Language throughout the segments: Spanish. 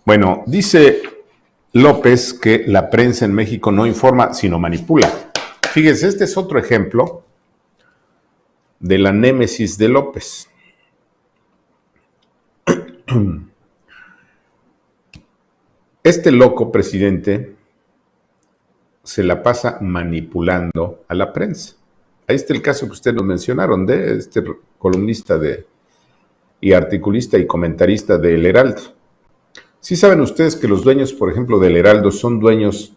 Bueno, dice López que la prensa en México no informa, sino manipula. Fíjense, este es otro ejemplo de la némesis de López. Este loco presidente se la pasa manipulando a la prensa. Ahí está el caso que ustedes nos mencionaron de este columnista y articulista y comentarista del Heraldo. Sí saben ustedes que los dueños, por ejemplo, del Heraldo son dueños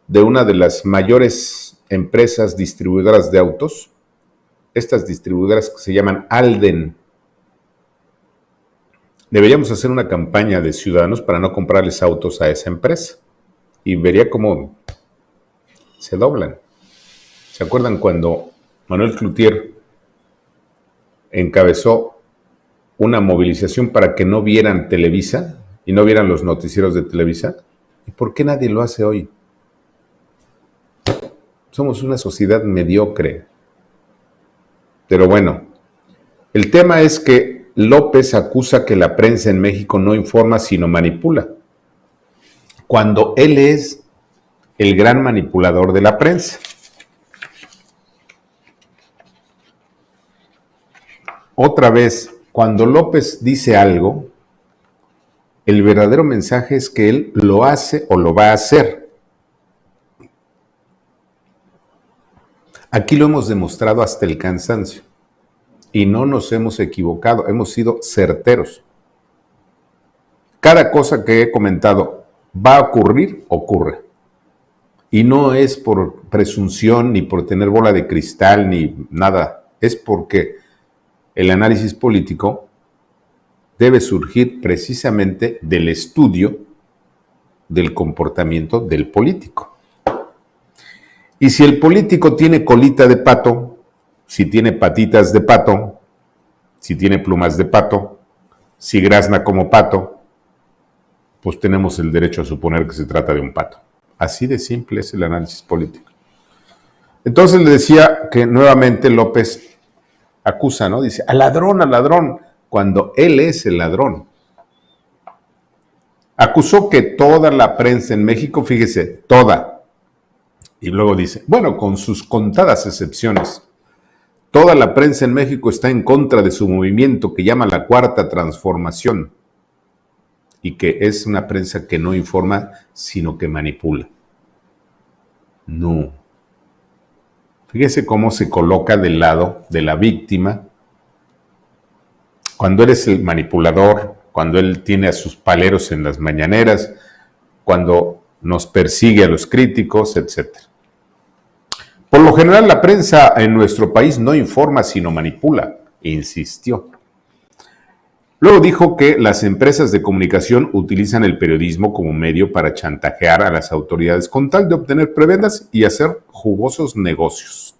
de una de las mayores empresas distribuidoras de autos, estas distribuidoras que se llaman Alden. Deberíamos hacer una campaña de ciudadanos para no comprarles autos a esa empresa y vería cómo se doblan. ¿Se acuerdan cuando Manuel Cloutier encabezó una movilización para que no vieran Televisa y no vieran los noticieros de Televisa? ¿Y por qué nadie lo hace hoy? Somos una sociedad mediocre. Pero bueno, el tema es que López acusa que la prensa en México no informa sino manipula, cuando él es el gran manipulador de la prensa. Otra vez, cuando López dice algo, el verdadero mensaje es que él lo hace o lo va a hacer. Aquí lo hemos demostrado hasta el cansancio y no nos hemos equivocado, hemos sido certeros. Cada cosa que he comentado va a ocurrir, ocurre. Y no es por presunción, ni por tener bola de cristal, ni nada. Es porque el análisis político debe surgir precisamente del estudio del comportamiento del político. Y si el político tiene colita de pato, si tiene patitas de pato, si tiene plumas de pato, si grazna como pato, pues tenemos el derecho a suponer que se trata de un pato. Así de simple es el análisis político. Entonces le decía que nuevamente López acusa, ¿no? Dice, al ladrón, cuando él es el ladrón. Acusó que toda la prensa en México, fíjese, toda, y luego dice, bueno, con sus contadas excepciones, toda la prensa en México está en contra de su movimiento que llama la Cuarta Transformación y que es una prensa que no informa, sino que manipula. No. Fíjese cómo se coloca del lado de la víctima cuando eres el manipulador, cuando él tiene a sus paleros en las mañaneras, cuando nos persigue a los críticos, etc. Por lo general, la prensa en nuestro país no informa, sino manipula, insistió. Luego dijo que las empresas de comunicación utilizan el periodismo como medio para chantajear a las autoridades con tal de obtener prebendas y hacer jugosos negocios.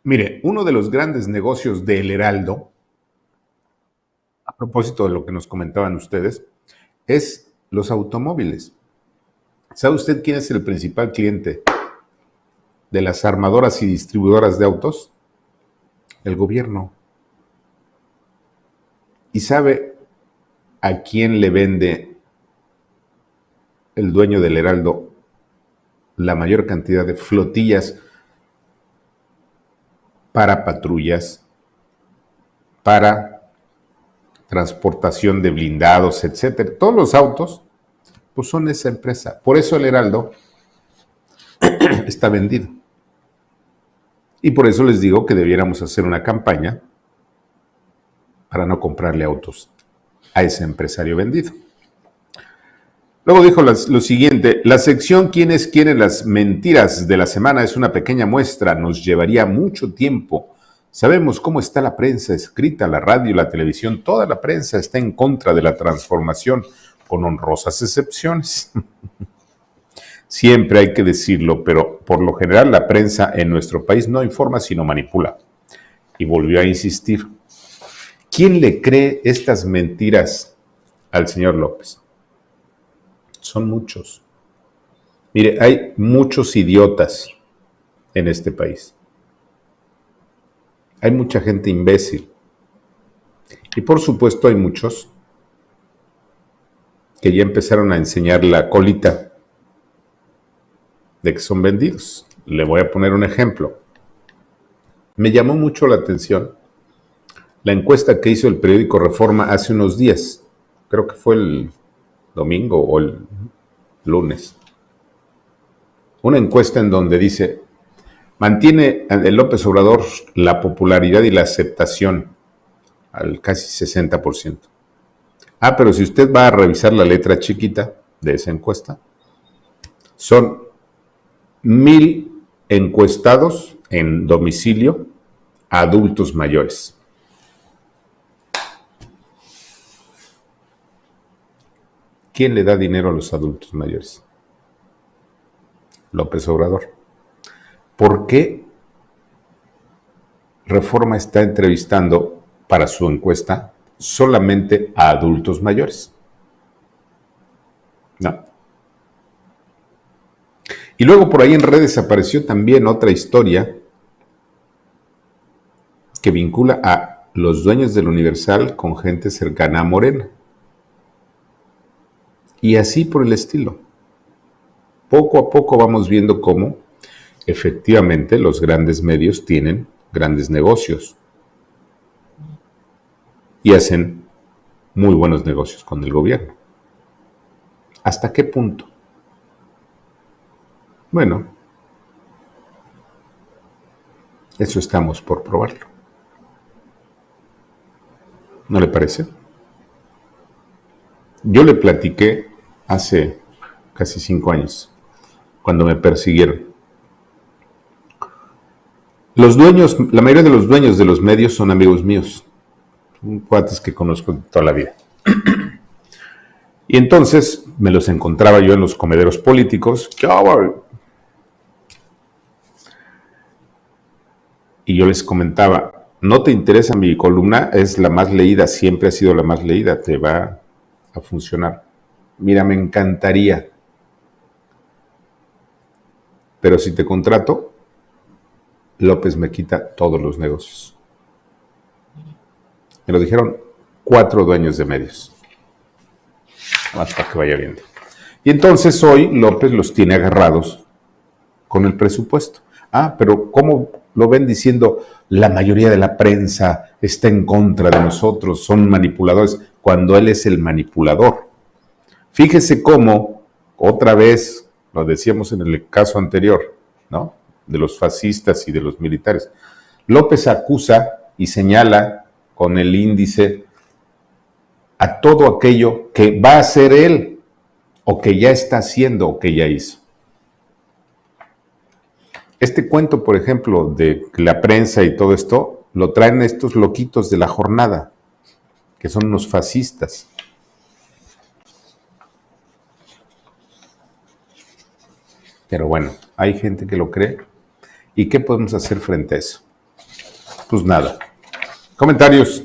Mire, uno de los grandes negocios del Heraldo, a propósito de lo que nos comentaban ustedes, es los automóviles. ¿Sabe usted quién es el principal cliente de las armadoras y distribuidoras de autos? El gobierno. ¿Y sabe a quién le vende el dueño del Heraldo la mayor cantidad de flotillas para patrullas, para transportación de blindados, etcétera? Todos los autos, pues son esa empresa. Por eso el Heraldo está vendido. Y por eso les digo que debiéramos hacer una campaña para no comprarle autos a ese empresario vendido. Luego dijo lo siguiente, la sección ¿Quiénes quieren las mentiras de la semana? Es una pequeña muestra, nos llevaría mucho tiempo. Sabemos cómo está la prensa escrita, la radio, la televisión, toda la prensa está en contra de la transformación, con honrosas excepciones. Siempre hay que decirlo, pero por lo general la prensa en nuestro país no informa sino manipula. Y volvió a insistir. ¿Quién le cree estas mentiras al señor López? Son muchos. Mire, hay muchos idiotas en este país. Hay mucha gente imbécil. Y por supuesto hay muchos que ya empezaron a enseñar la colita de que son vendidos. Le voy a poner un ejemplo. Me llamó mucho la atención la encuesta que hizo el periódico Reforma hace unos días. Creo que fue el domingo o el lunes. Una encuesta en donde dice, mantiene el López Obrador la popularidad y la aceptación al casi 60%. Pero si usted va a revisar la letra chiquita de esa encuesta, son 1,000 encuestados en domicilio a adultos mayores. ¿Quién le da dinero a los adultos mayores? López Obrador. ¿Por qué Reforma está entrevistando para su encuesta solamente a adultos mayores? No. Y luego por ahí en redes apareció también otra historia que vincula a los dueños del Universal con gente cercana a Morena. Y así por el estilo. Poco a poco vamos viendo cómo efectivamente los grandes medios tienen grandes negocios y hacen muy buenos negocios con el gobierno. ¿Hasta qué punto? Bueno, eso estamos por probarlo. ¿No le parece? Yo le platiqué hace casi 5 años, cuando me persiguieron. Los dueños, la mayoría de los dueños de los medios son amigos míos, son cuates que conozco de toda la vida. Y entonces me los encontraba yo en los comederos políticos. Y yo les comentaba, ¿no te interesa mi columna? Es la más leída, siempre ha sido la más leída, te va a funcionar. Mira, me encantaría. Pero si te contrato, López me quita todos los negocios. Me lo dijeron 4 dueños de medios. Más para que vaya viendo. Y entonces hoy López los tiene agarrados con el presupuesto. Pero ¿cómo lo ven diciendo la mayoría de la prensa está en contra de nosotros, son manipuladores, cuando él es el manipulador? Fíjese cómo, otra vez, lo decíamos en el caso anterior, ¿no?, de los fascistas y de los militares. López acusa y señala con el índice a todo aquello que va a hacer él, o que ya está haciendo, o que ya hizo. Este cuento, por ejemplo, de la prensa y todo esto, lo traen estos loquitos de La Jornada, que son unos fascistas. Pero bueno, hay gente que lo cree. ¿Y qué podemos hacer frente a eso? Pues nada. Comentarios.